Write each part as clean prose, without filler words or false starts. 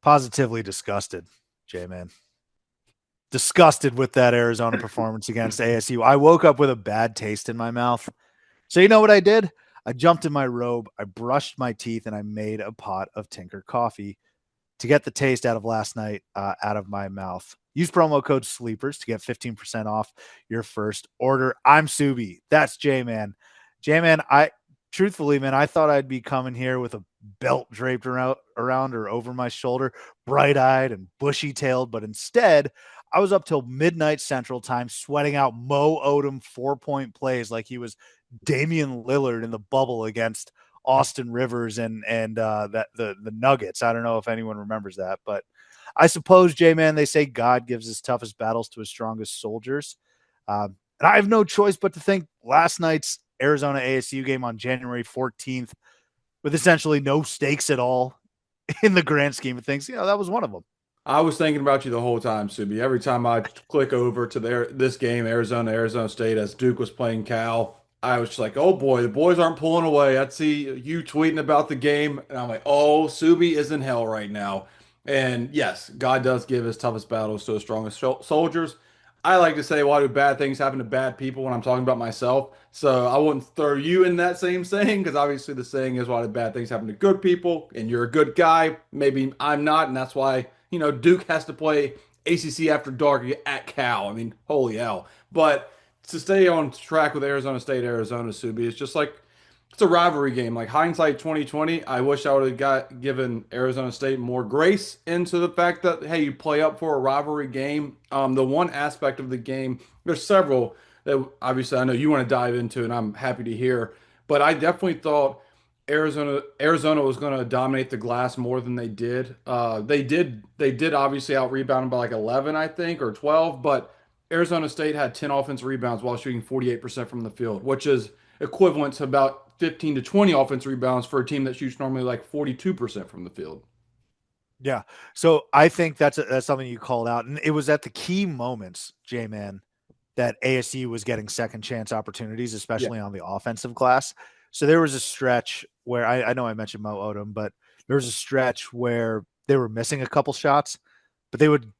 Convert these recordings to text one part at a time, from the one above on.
Positively disgusted, J-Man. Disgusted with that Arizona performance against ASU. I woke up with a bad taste in my mouth. So you know what I did? I jumped in my robe, I brushed my teeth, and I made a pot of Tinker coffee to get the taste out of last night out of my mouth. Use promo code SLEEPERS to get 15% off your first order. I'm Subi. That's J-Man. J-Man, truthfully, man, I thought I'd be coming here with a belt draped around or over my shoulder, bright-eyed and bushy-tailed, but instead, I was up till midnight Central Time sweating out Mo Odom 4-point plays like he was Damian Lillard in the bubble against Austin Rivers and that the Nuggets. I don't know if anyone remembers that, but I suppose, J-Man, they say God gives his toughest battles to his strongest soldiers. And I have no choice but to think last night's Arizona ASU game on January 14th, with essentially no stakes at all in the grand scheme of things, that was one of them. I was thinking about you the whole time, Subi. Every time I click over to this game, Arizona State, as Duke was playing Cal, I was just like, oh boy, the boys aren't pulling away. I'd see you tweeting about the game, and I'm like, oh, Subi is in hell right now. And yes, God does give his toughest battles to his strongest soldiers. I like to say, why do bad things happen to bad people when I'm talking about myself? So I wouldn't throw you in that same saying because obviously the saying is why do bad things happen to good people, and you're a good guy. Maybe I'm not, and that's why Duke has to play ACC after dark at Cal. I mean, holy hell. But to stay on track with Arizona State, Arizona, Subi, it's just like it's a rivalry game. Like hindsight 2020, I wish I would have given Arizona State more grace into the fact that hey, you play up for a rivalry game. The one aspect of the game, there's several that obviously I know you want to dive into, and I'm happy to hear. But I definitely thought Arizona was going to dominate the glass more than they did. They did obviously out rebound by like 11, I think, or 12, but Arizona State had 10 offensive rebounds while shooting 48% from the field, which is equivalent to about 15 to 20 offensive rebounds for a team that shoots normally like 42% from the field. Yeah. So I think that's something you called out. And it was at the key moments, J Man, that ASU was getting second chance opportunities, Yeah. especially on the offensive glass. So there was a stretch where I know I mentioned Mo Odom, but there was a stretch where they were missing a couple shots, but they would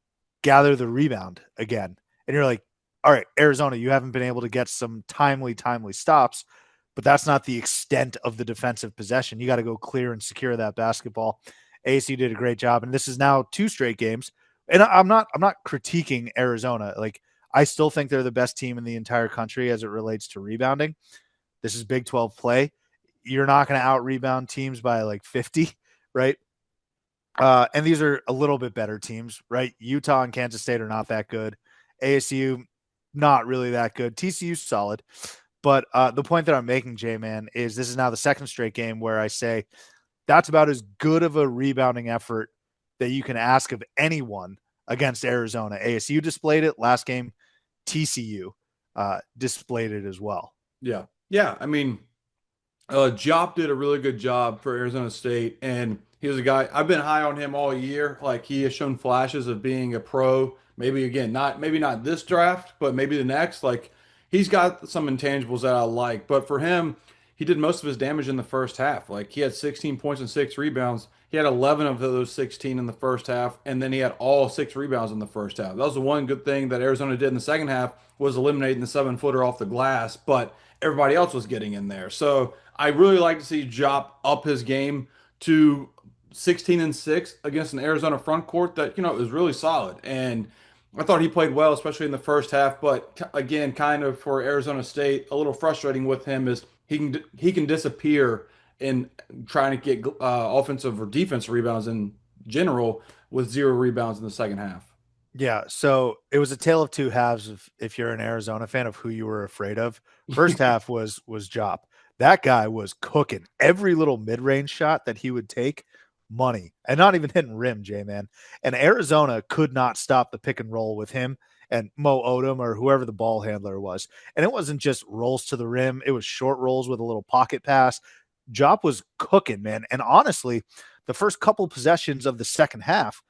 gather the rebound again. And you're like, all right, Arizona, you haven't been able to get some timely stops, but that's not the extent of the defensive possession. You got to go clear and secure that basketball. ASU did a great job, and this is now two straight games. And I'm not critiquing Arizona. Like I still think they're the best team in the entire country as it relates to rebounding. This is Big 12 play. You're not going to out rebound teams by like 50, right? And these are a little bit better teams, right? Utah and Kansas State are not that good. ASU, not really that good. TCU, solid. But the point that I'm making, J Man, is this is now the second straight game where I say that's about as good of a rebounding effort that you can ask of anyone against Arizona. ASU displayed it last game. TCU displayed it as well. Yeah. Yeah. I mean, Jop did a really good job for Arizona State, and he was a guy I've been high on him all year. Like he has shown flashes of being a pro. Maybe again, not maybe not this draft, but maybe the next. Like he's got some intangibles that I like. But for him, he did most of his damage in the first half. Like he had 16 points and 6 rebounds. He had 11 of those 16 in the first half, and then he had all 6 rebounds in the first half. That was the one good thing that Arizona did in the second half was eliminating the 7-footer off the glass, but everybody else was getting in there. So I really like to see Jop up his game to 16 and 6 against an Arizona front court that, is really solid. And I thought he played well, especially in the first half. But again, kind of for Arizona State, a little frustrating with him is he can disappear in trying to get offensive or defensive rebounds in general with 0 rebounds in the second half. Yeah, so it was a tale of two halves if you're an Arizona fan of who you were afraid of. First half was Jop. That guy was cooking. Every little mid-range shot that he would take, money. And not even hitting rim, J-Man. And Arizona could not stop the pick and roll with him and Mo Odom or whoever the ball handler was. And it wasn't just rolls to the rim, it was short rolls with a little pocket pass. Jop was cooking, man. And honestly, the first couple possessions of the second half,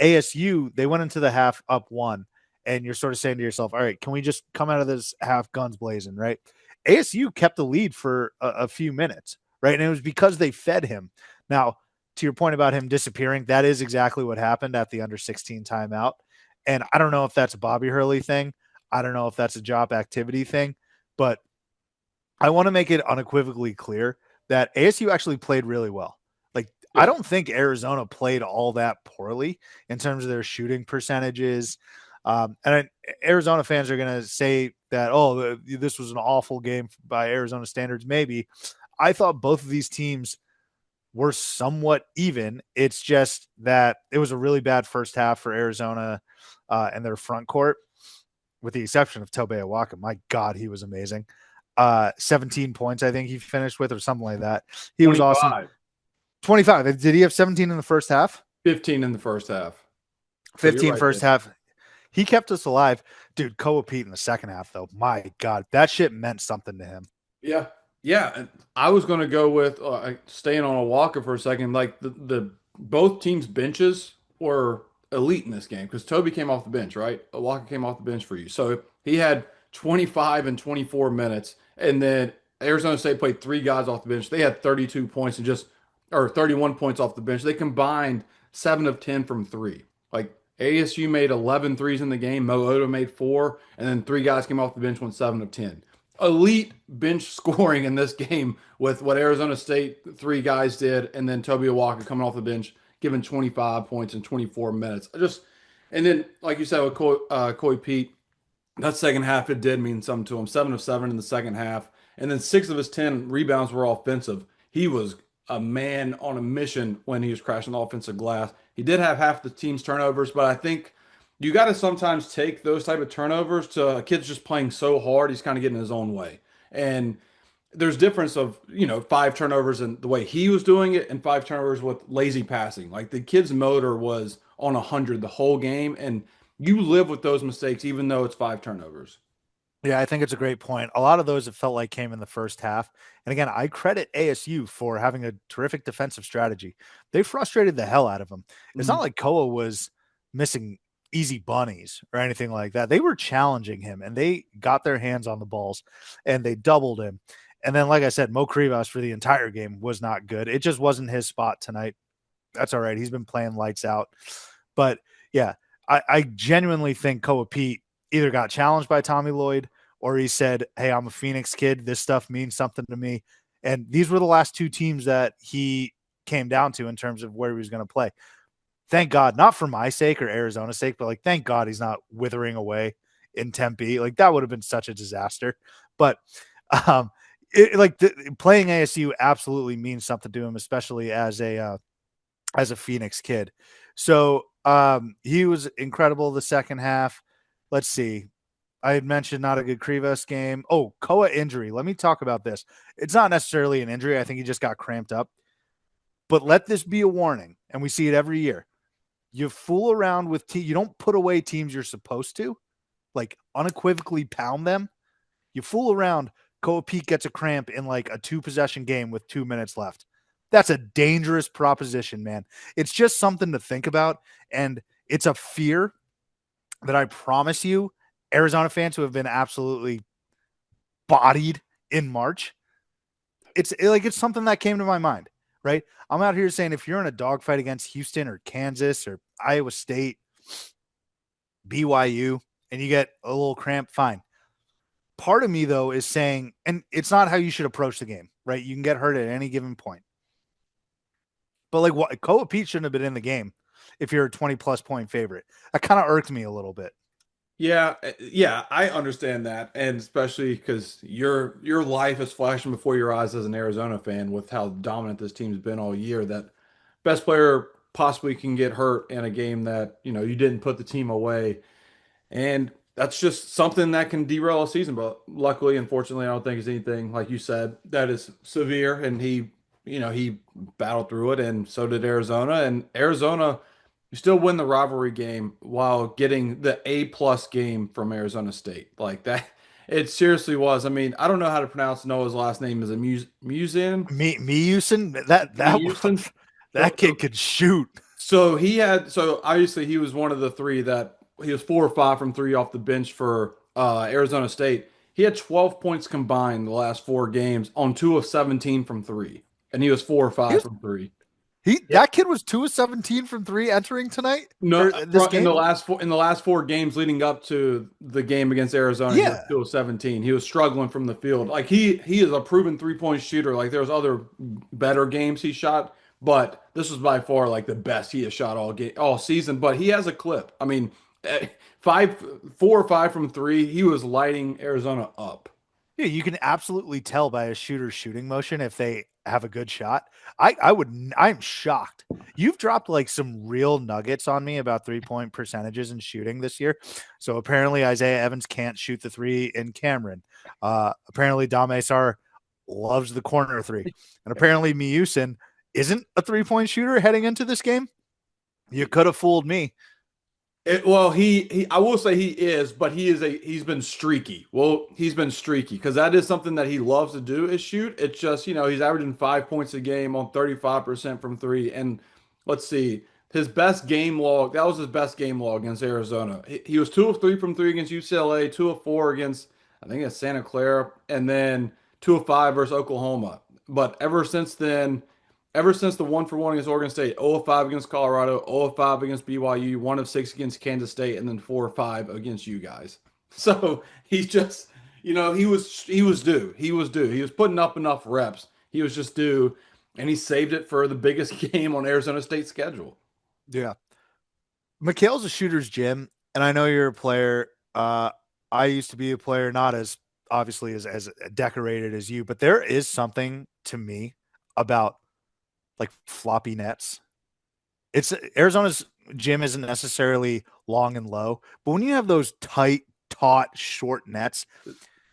ASU, they went into the half up one, and you're sort of saying to yourself, all right, can we just come out of this half guns blazing, right? ASU kept the lead for a few minutes, right? And it was because they fed him. Now, to your point about him disappearing, that is exactly what happened at the under 16 timeout. And I don't know if that's a Bobby Hurley thing. I don't know if that's a job activity thing, but I want to make it unequivocally clear that ASU actually played really well. Like, I Yeah. don't think Arizona played all that poorly in terms of their shooting percentages. Arizona fans are going to say that, oh, this was an awful game by Arizona standards. Maybe. I thought both of these teams were somewhat even. It's just that it was a really bad first half for Arizona and their front court, with the exception of Tobe Awaka. My God, he was amazing. 17 points, I think he finished with, or something like that. He was awesome. 25, 25. Did he have 17 in the first half? 15 in the first half. So you're 15 right first there. half. He kept us alive. Dude, Koat in the second half, though. My God, that shit meant something to him. Yeah. Yeah. And I was going to go with staying on a Walker for a second. Like the both teams' benches were elite in this game because Toby came off the bench, right? Walker came off the bench for you. So he had 25 and 24 minutes. And then Arizona State played three guys off the bench. They had 32 points and just, or 31 points off the bench. They combined 7 of 10 from three. Like ASU made 11 threes in the game. Mo Oda made four. And then three guys came off the bench, went 7 of 10. Elite bench scoring in this game with what Arizona State three guys did, and then Toby Walker coming off the bench, giving 25 points in 24 minutes. And then like you said with Coy Pete, that second half it did mean something to him. 7 of 7 in the second half, and then 6 of his 10 rebounds were offensive. He was a man on a mission when he was crashing the offensive glass. He did have half the team's turnovers, but I think you got to sometimes take those type of turnovers to a kid's just playing so hard, he's kind of getting his own way. And there's difference of, 5 turnovers and the way he was doing it and 5 turnovers with lazy passing. Like the kid's motor was on 100 the whole game, and you live with those mistakes even though it's 5 turnovers. Yeah, I think it's a great point. A lot of those it felt like came in the first half. And again, I credit ASU for having a terrific defensive strategy. They frustrated the hell out of them. It's not Mhm. like Koa was missing easy bunnies or anything like that. They were challenging him and they got their hands on the balls and they doubled him. And then, like I said, Mo Krivas for the entire game was not good. It just wasn't his spot tonight. That's all right. He's been playing lights out. But yeah, I genuinely think Koa Pete either got challenged by Tommy Lloyd or he said, hey, I'm a Phoenix kid. This stuff means something to me. And these were the last two teams that he came down to in terms of where he was going to play. Thank God, not for my sake or Arizona's sake, but like, thank God he's not withering away in Tempe. Like, that would have been such a disaster. But, um, playing ASU absolutely means something to him, especially as a Phoenix kid. So he was incredible the second half. Let's see. I had mentioned not a good Krivas game. Oh, Koa injury. Let me talk about this. It's not necessarily an injury. I think he just got cramped up. But let this be a warning, and we see it every year. You fool around with you don't put away teams you're supposed to, like unequivocally pound them. You fool around. Koa Peak gets a cramp in like a 2 possession game with 2 minutes left. That's a dangerous proposition, man. It's just something to think about. And it's a fear that I promise you, Arizona fans who have been absolutely bodied in March, it's something that came to my mind, right? I'm out here saying if you're in a dogfight against Houston or Kansas or Iowa State, BYU, and you get a little cramp, fine. Part of me though is saying, and it's not how you should approach the game, right? You can get hurt at any given point. But like what Koa Pete shouldn't have been in the game if you're a 20+ point favorite. That kind of irked me a little bit. Yeah, I understand that, and especially because your life is flashing before your eyes as an Arizona fan with how dominant this team's been all year. That best player possibly can get hurt in a game that you didn't put the team away, and that's just something that can derail a season. But luckily, unfortunately, I don't think it's anything like you said that is severe, and he battled through it, and so did Arizona, and Arizona. You still win the rivalry game while getting the A+ game from Arizona State. Like that, it seriously was. I mean, I don't know how to pronounce Noah's last name. Is it Musin? Me Houston, that Houston? that kid could shoot. So obviously he was one of the three that he was 4 or 5 from three off the bench for Arizona State. He had 12 points combined the last 4 games on 2 of 17 from three, and he was 4 or He 5 was from three. Yeah. That kid was 2 of 17 from three entering tonight No, or this in the game. last four games leading up to the game against Arizona, he was Yeah. 2 of 17. He was struggling from the field. Like he is a proven 3-point shooter. Like there's other better games he shot, but this was by far like the best he has shot all season. But he has a clip. I mean, eh, 4 or 5 from three, he was lighting Arizona up. Yeah, you can absolutely tell by a shooter's shooting motion if they have a good shot. I'm shocked. You've dropped like some real nuggets on me about 3-point percentages and shooting this year. So apparently Isaiah Evans can't shoot the three in Cameron. Apparently Dame Sar loves the corner three. And apparently Miusin isn't a 3-point shooter heading into this game. You could have fooled me. Well, I will say he is, but he's been streaky. Well, he's been streaky because that is something that he loves to do is shoot. It's just, he's averaging 5 points a game on 35% from three. And let's see, his best game log, that was his best game log against Arizona. He was 2 of 3 from three against UCLA, 2 of 4 against, I think it's Santa Clara, and then 2 of 5 versus Oklahoma. But ever since the 1-for-1 against Oregon State, 0 of 5 against Colorado, 0 of 5 against BYU, 1 of 6 against Kansas State, and then 4 of 5 against you guys. So he's just, he was due. He was due. He was putting up enough reps. He was just due, and he saved it for the biggest game on Arizona State's schedule. Yeah. Mikhail's a shooter's gym, and I know you're a player. I used to be a player, not as obviously as decorated as you, but there is something to me about like floppy nets. It's Arizona's gym isn't necessarily long and low, but when you have those tight, taut, short nets,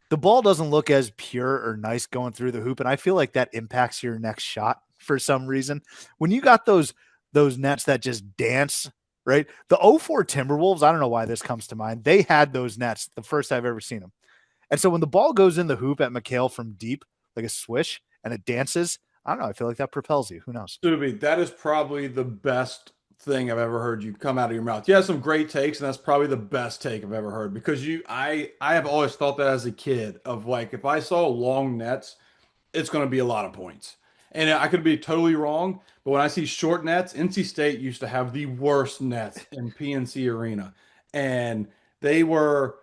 the ball doesn't look as pure or nice going through the hoop, and I feel like that impacts your next shot for some reason. When you got those nets that just dance, right? The '04 Timberwolves, I don't know why this comes to mind. They had those nets the first I've ever seen them. And so when the ball goes in the hoop at McHale from deep, like a swish, and it dances, I don't know. I feel like that propels you. Who knows? Subi, that is probably the best thing I've ever heard you come out of your mouth. You have some great takes, and that's probably the best take I've ever heard because I have always thought that as a kid of like if I saw long nets, it's going to be a lot of points. And I could be totally wrong, but when I see short nets, NC State used to have the worst nets in PNC Arena. And they were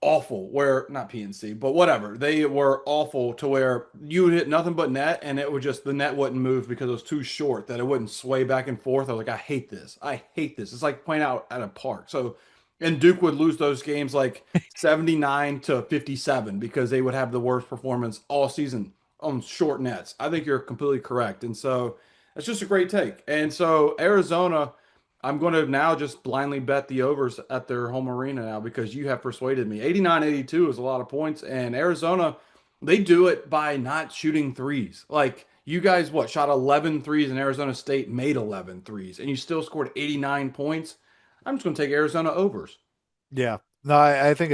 awful, where not PNC, but whatever. They were awful to where you would hit nothing but net and it would just the net wouldn't move because it was too short that it wouldn't sway back and forth. I was like, I hate this. I hate this. It's like playing out at a park. So and Duke would lose those games like 79 to 57 because they would have the worst performance all season on short nets. I think you're completely correct. And so that's just a great take. And so Arizona, I'm going to now just blindly bet the overs at their home arena now because you have persuaded me. 89-82 is a lot of points. And Arizona, they do it by not shooting threes. Like you guys, what, shot 11 threes and Arizona State made 11 threes and you still scored 89 points. I'm just going to take Arizona overs. Yeah. No, I think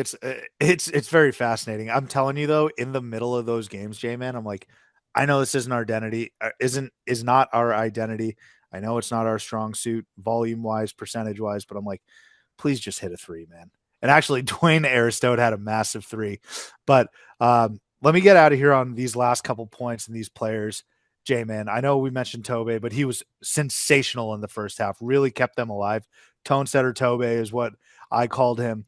it's very fascinating. I'm telling you though, in the middle of those games, J man, I'm like, I know this isn't our identity, is not our identity. I know it's not our strong suit, volume wise, percentage wise, but I'm like, please just hit a three, man. And actually, Dwayne Aristote had a massive three. But let me get out of here on these last couple points and these players. J man, I know we mentioned Tobe, but he was sensational in the first half. Really kept them alive. Tone setter Tobe is what I called him.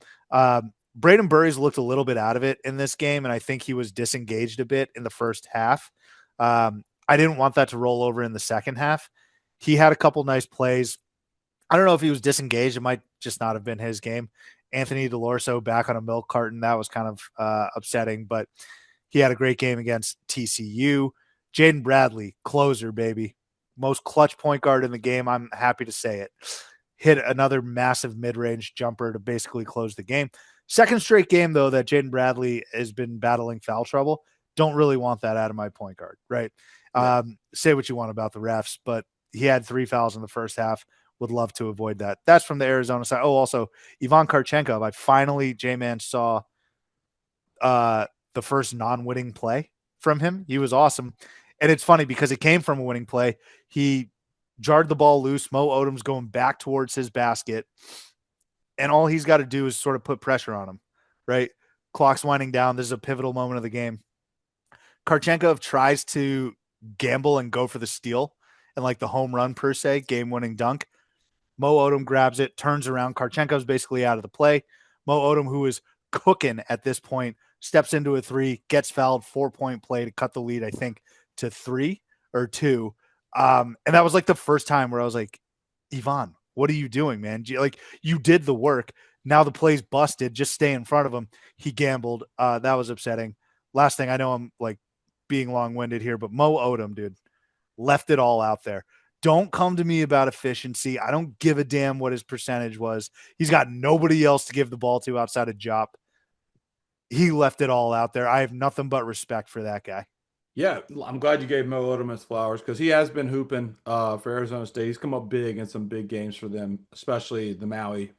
Braden Burries looked a little bit out of it in this game, and I think he was disengaged a bit in the first half. I didn't want that to roll over in the second half. He had a couple nice plays. I don't know if he was disengaged. It might just not have been his game. Anthony DeLorso back on a milk carton. That was kind of upsetting, but he had a great game against TCU. Jaden Bradley, closer, baby. Most clutch point guard in the game. I'm happy to say it. Hit another massive mid-range jumper to basically close the game. Second straight game, though, that Jaden Bradley has been battling foul trouble. Don't really want that out of my point guard, right? Yeah. Say what you want about the refs, but he had 3 fouls in the first half. Would love to avoid that. That's from the Arizona side. Oh, also, Ivan Karchenkov. I finally, J-Man, saw the first non-winning play from him. He was awesome. And it's funny because it came from a winning play. He jarred the ball loose. Mo Odom's going back towards his basket. And all he's got to do is sort of put pressure on him, right? Clock's winding down. This is a pivotal moment of the game. Karchenkov tries to gamble and go for the steal. and like the home run per se, game-winning dunk. Mo Odom grabs it, turns around. Karchenko's basically out of the play. Mo Odom, who is cooking at this point, steps into a three, gets fouled, 4-point play to cut the lead, I think, to 3 or 2. And that was like the first time where I was like, Ivan, what are you doing, man? Like, you did the work. Now the play's busted. Just stay in front of him. He gambled. That was upsetting. Last thing, I know I'm like being long-winded here, but Mo Odom, dude, left it all out there. Don't come to me about efficiency. I don't give a damn what his percentage was. He's got nobody else to give the ball to outside of Jop. He left it all out there. I have nothing but respect for that guy. Yeah, I'm glad you gave Mo Odom his flowers because he has been hooping for Arizona State. He's come up big in some big games for them, especially the Maui.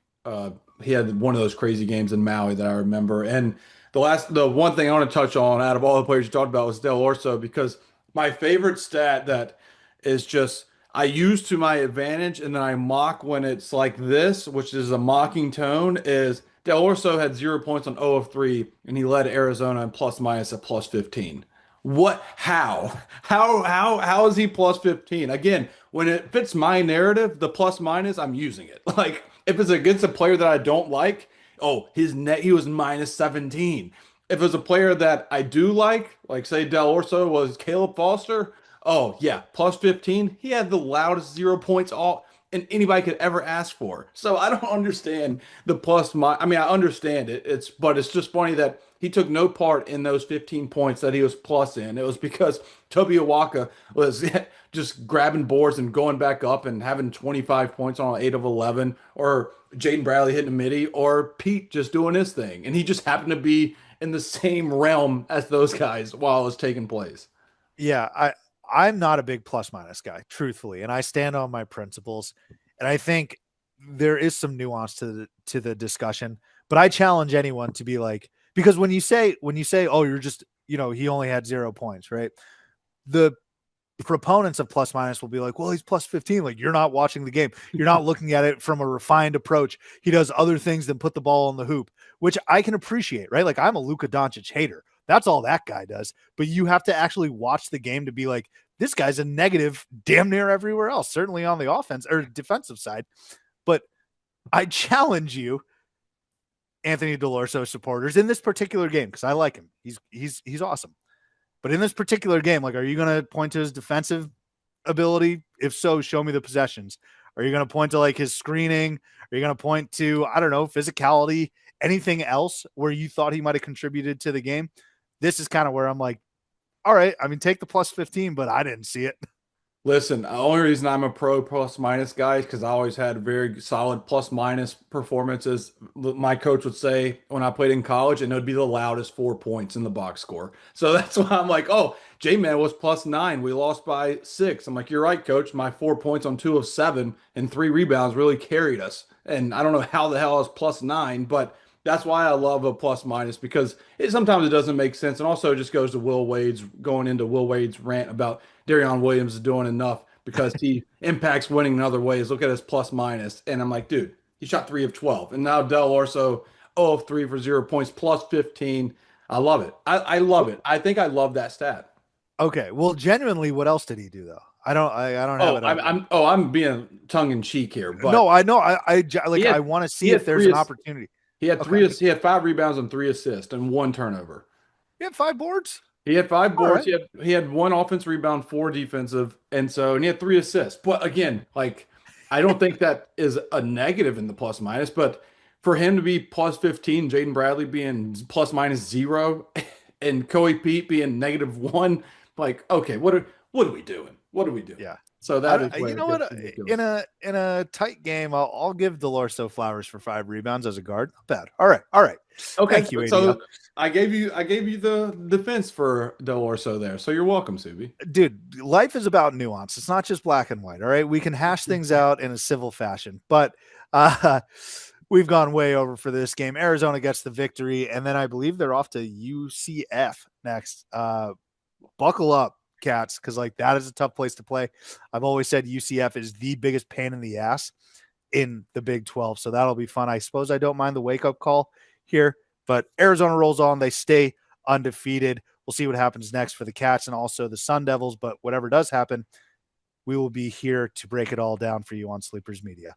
He had one of those crazy games in Maui that I remember. And the one thing I want to touch on out of all the players you talked about was Del Orso because my favorite stat that is just I use to my advantage and then I mock when it's like this, which is a mocking tone, is Del Orso had 0 points on 0 of 3, and he led Arizona in plus minus at plus 15. What? How is he plus 15? Again, when it fits my narrative, the plus minus, I'm using it. Like if it's against a player that I don't like, oh, his net he was minus 17. If it's a player that I do like say Del Orso was Caleb Foster, oh yeah, plus 15. He had the loudest 0 points all and anybody could ever ask for. So I don't understand the plus my I mean I understand it. But it's just funny that he took no part in those 15 points that he was plus in. It was because Toby Awaka was just grabbing boards and going back up and having 25 points on 8 of 11, or Jaden Bradley hitting a midi, or Pete just doing his thing. And he just happened to be in the same realm as those guys while it was taking place. Yeah, I'm not a big plus minus guy, truthfully, and I stand on my principles. And I think there is some nuance to the discussion, but I challenge anyone to be like, because when you say oh, you're just, he only had 0 points, right? The proponents of plus minus will be like, well, he's plus 15. Like, you're not watching the game. You're not looking at it from a refined approach. He does other things than put the ball in the hoop, which I can appreciate, right? Like, I'm a Luka Doncic hater. That's all that guy does. But you have to actually watch the game to be like, this guy's a negative damn near everywhere else, certainly on the offense or defensive side. But I challenge you, Anthony Delorso supporters, in this particular game, because I like him. He's awesome. But in this particular game, like, are you going to point to his defensive ability? If so, show me the possessions. Are you going to point to like his screening? Are you going to point to, I don't know, physicality, anything else where you thought he might have contributed to the game? This is kind of where I'm like, all right, I mean, take the plus 15, but I didn't see it. Listen, the only reason I'm a pro plus minus guy is because I always had very solid plus minus performances. My coach would say when I played in college, and it would be the loudest 4 points in the box score. So that's why I'm like, oh, J Man was plus 9. We lost by 6. I'm like, you're right, coach. My 4 points on 2 of 7 and 3 rebounds really carried us. And I don't know how the hell I was plus 9, but that's why I love a plus minus because sometimes it doesn't make sense. And also it just goes to going into Will Wade's rant about Darion Williams is doing enough because he impacts winning in other ways. Look at his plus minus. And I'm like, dude, he shot 3 of 12. And now Del Orso, 0 of 3 for 0 points, plus 15. I love it. I love it. I think I love that stat. Okay. Well, genuinely, what else did he do though? I don't have Oh, it up. I'm being tongue in cheek here, but No, I know. he I had want to he see if had there's three an ass- opportunity. he had Okay. he had 5 rebounds and 3 assists and 1 turnover. You had 5 boards. He had 5 boards. All He had 1 offensive rebound, 4 defensive, and he had 3 assists. But again, like I don't think that is a negative in the plus minus. But for him to be plus 15, Jaden Bradley being plus minus 0, and Koat Pete being -1, like okay, what are we doing? What are we doing? Yeah. So that is You where it know gets what? In ridiculous. a tight game, I'll give Delorso flowers for 5 rebounds as a guard. Not bad. All right. Okay, Thank you, ADL. so I gave you the defense for Del Orso there. So you're welcome, Subi. Dude, life is about nuance. It's not just black and white. All right, we can hash things out in a civil fashion, but uh, we've gone way over for this game. Arizona gets the victory, and then I believe they're off to UCF next. Buckle up, cats, because like that is a tough place to play. I've always said UCF is the biggest pain in the ass in the Big 12, so that'll be fun. I suppose I don't mind the wake up call here, but Arizona rolls on. They stay undefeated. We'll see what happens next for the Cats and also the Sun Devils, but whatever does happen, we will be here to break it all down for you on Sleepers Media.